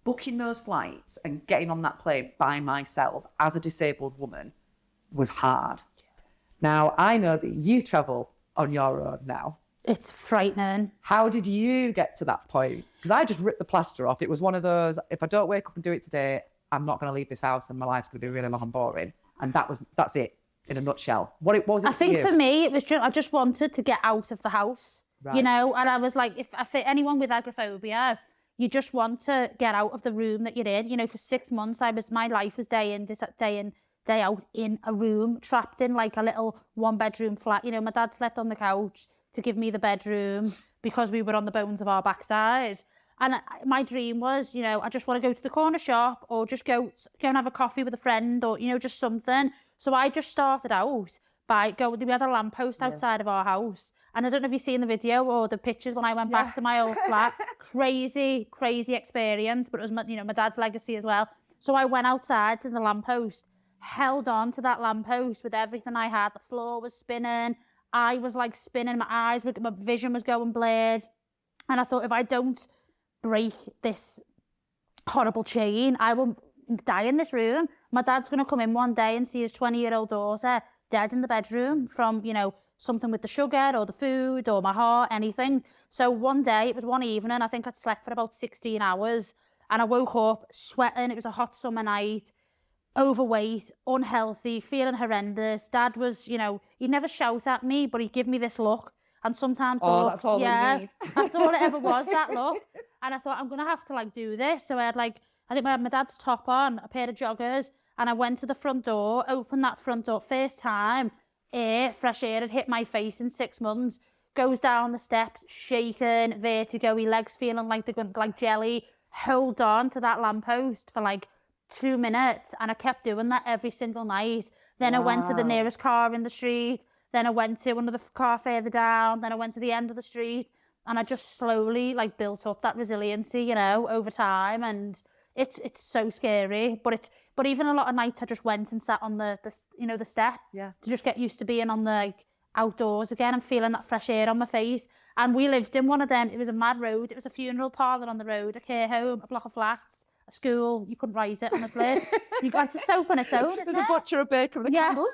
booking those flights and getting on that plane by myself as a disabled woman was hard. Now, I know that you travel on your own now. It's frightening. How did you get to that point? Because I just ripped the plaster off. It was one of those, if I don't wake up and do it today, I'm not going to leave this house and my life's going to be really long and boring. And that's it in a nutshell. What was it I think for for me, it was just, I just wanted to get out of the house, you know, and I was like, if anyone with agoraphobia, you just want to get out of the room that you're in. You know, for 6 months, my life was day in, day out in a room, trapped in like a little 1-bedroom flat. You know, my dad slept on the couch to give me the bedroom because we were on the bones of our backside. And my dream was, you know, I just want to go to the corner shop or just go and have a coffee with a friend or, you know, just something. So I just started out by we had a lamppost outside of our house. And I don't know if you've seen the video or the pictures when I went back to my old flat. Crazy, crazy experience. But it was, my dad's legacy as well. So I went outside to the lamppost, held on to that lamppost with everything I had. The floor was spinning. I was like spinning, my vision was going blurred. And I thought, if I don't break this horrible chain, I will die in this room. My dad's going to come in one day and see his 20-year-old daughter dead in the bedroom from, you know, something with the sugar or the food or my heart, anything. So one day, it was one evening, I think I'd slept for about 16 hours and I woke up sweating. It was a hot summer night, overweight, unhealthy, feeling horrendous. Dad was, you know, he'd never shout at me, but he'd give me this look. And sometimes that's all we need. That's all it ever was, that look. And I thought, I'm going to have to like do this. So I had I think I had my dad's top on, a pair of joggers, and I went to the front door, opened that front door, first time, fresh air had hit my face in 6 months, goes down the steps, shaking, vertigo-y, legs feeling like they're going like jelly, hold on to that lamppost for like 2 minutes, and I kept doing that every single night. Then I went to the nearest car in the street, then I went to another car further down, then I went to the end of the street, and I just slowly like built up that resiliency, you know, over time. And it's so scary, but even a lot of nights I just went and sat on the step to just get used to being on the like outdoors again and feeling that fresh air on my face. And we lived in one of them. It was a mad road. It was a funeral parlour on the road, a care home, a block of flats, a school. You couldn't write it, honestly. You got to soap on its own. There's a butcher, a baker, and a candles.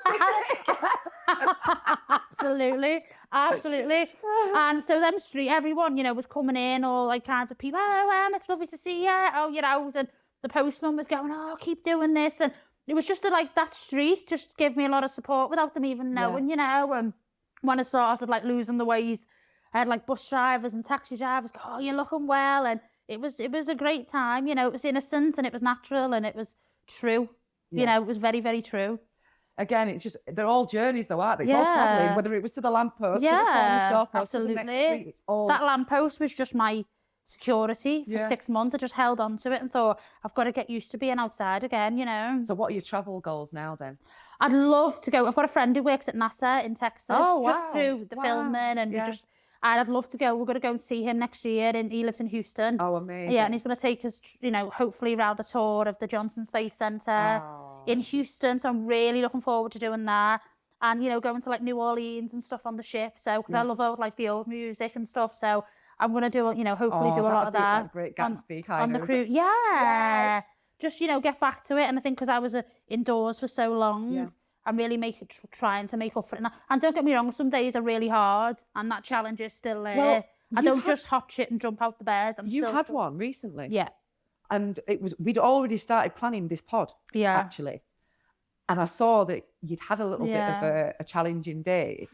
Absolutely. And so them everyone, you know, was coming in, all like kinds of people. Oh, it's lovely to see you. Oh, you know, and the postman was going, oh, keep doing this. And it was just like that street just gave me a lot of support without them even knowing, you know. And when I started like losing the weight, I had like bus drivers and taxi drivers go, oh, you're looking well. And it was a great time, you know. It was innocent and it was natural and it was true. You know, it was very, very true. Again, it's just, they're all journeys though, aren't they? It's all travelling, whether it was to the lamppost, to the corner shop, or to the next street. It's all... That lamppost was just my security for 6 months. I just held on to it and thought, I've got to get used to being outside again, you know. So what are your travel goals now then? I'd love to go. I've got a friend who works at NASA in Texas, just through the filming, and I'd love to go. We're going to go and see him next year. He lives in Houston. Oh, amazing. Yeah, and he's going to take us, you know, hopefully around the tour of the Johnson Space Center in Houston. So I'm really looking forward to doing that. And, you know, going to like New Orleans and stuff on the ship. So, because I love like the old music and stuff. So I'm going to do, you know, hopefully do a lot of that. Great Gatsby on the cruise. Yeah. Just, you know, get back to it. And I think because I was indoors for so long, I'm really trying to make up for it. And don't get me wrong, some days are really hard and that challenge is still there. Well, I don't just hop shit and jump out the bed. You had one recently. Yeah. And we'd already started planning this pod, actually. And I saw that you'd had a little bit of a challenging day.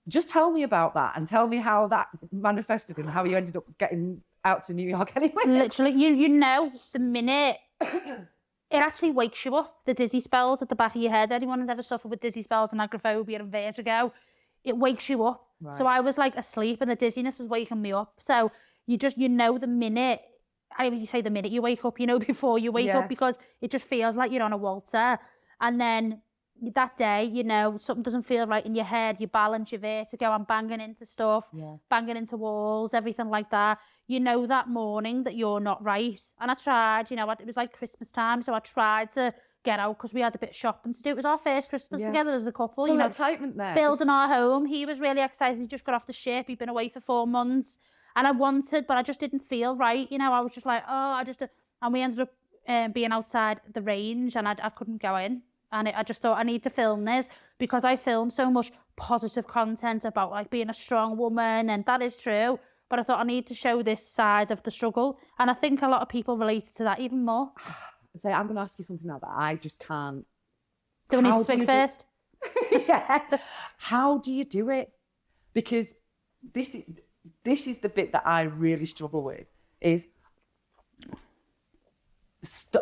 Just tell me about that and tell me how that manifested and how you ended up getting out to New York anyway. Literally, you know, the minute... It actually wakes you up, the dizzy spells at the back of your head. Anyone who's ever suffered with dizzy spells and agoraphobia and vertigo, it wakes you up. Right. So I was like asleep and the dizziness was waking me up. So you know the minute, I would say the minute you wake up, you know, before you wake up, because it just feels like you're on a waltzer. And then that day, you know, something doesn't feel right in your head, your balance, your vertigo, I'm banging into stuff, banging into walls, everything like that. You know that morning that you're not right. And I tried, you know, it was like Christmas time, so I tried to get out because we had a bit of shopping to do. It was our first Christmas together as a couple, So you know, excitement there. building our home. He was really excited. He just got off the ship. He'd been away for 4 months. And I wanted, but I just didn't feel right. You know, I was just like, and we ended up being outside the range and I couldn't go in. And I just thought I need to film this because I film so much positive content about like being a strong woman, and that is true. But I thought I need to show this side of the struggle. And I think a lot of people related to that even more. So I'm going to ask you something now that I just can't. Do we need to speak first? Yeah. How do you do it? Because this is the bit that I really struggle with, is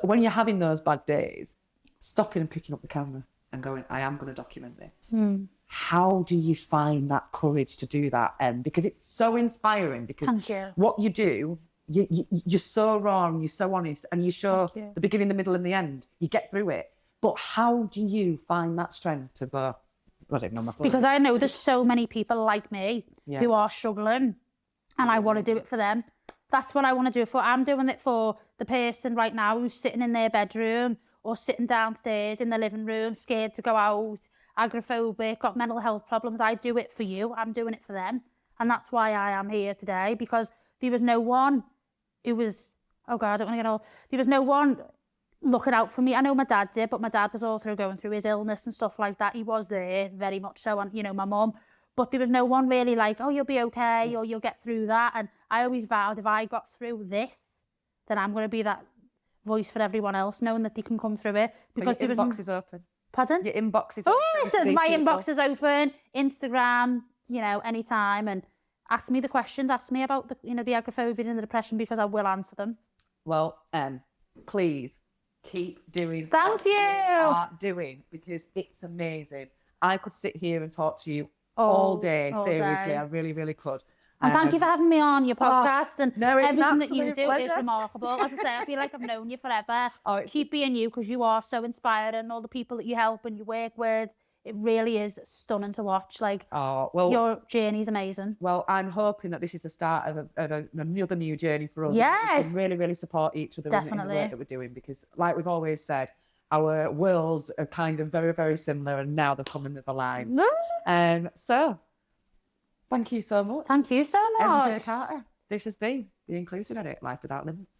when you're having those bad days, stopping and picking up the camera and going, I am going to document this. How do you find that courage to do that? Because it's so inspiring, because what you do, you're so raw and you're so honest, and you show the beginning, the middle and the end. You get through it. But how do you find that strength to go, I don't know my phone. Because I know there's so many people like me who are struggling, and I want to do it for them. That's what I want to do it for. I'm doing it for the person right now who's sitting in their bedroom or sitting downstairs in the living room, scared to go out, agoraphobic, got mental health problems. I do it for you. I'm doing it for them. And that's why I am here today, because there was no one who was, oh God, I don't want to get old. There was no one looking out for me. I know my dad did, but my dad was also going through his illness and stuff like that. He was there very much so, and you know, my mum. But there was no one really like, oh, you'll be okay, or you'll get through that. And I always vowed if I got through this, then I'm going to be that voice for everyone else, knowing that they can come through it. Because so your inbox is open. Pardon? Your inbox is open. My inbox is open. Instagram, you know, anytime, and ask me the questions. Ask me about the, you know, the agoraphobia and the depression, because I will answer them. Well, please keep doing. Thank you. You are doing, because it's amazing. I could sit here and talk to you all day. Seriously, I really, really could. And thank you for having me on your podcast. And no, it's everything that you do pleasure. is remarkable. As I say, I feel like I've known you forever. Keep being you, because you are so inspiring. All the people that you help and you work with, it really is stunning to watch. Like, your journey is amazing. Well, I'm hoping that this is the start of another new journey for us. Yes. We can really, really support each other in the work that we're doing, because like we've always said, our worlds are kind of very, very similar, and now they're coming to the line. So, thank you so much. Thank you so much. MJ Carter, this has been the Inclusive Edit, Life Without Limits.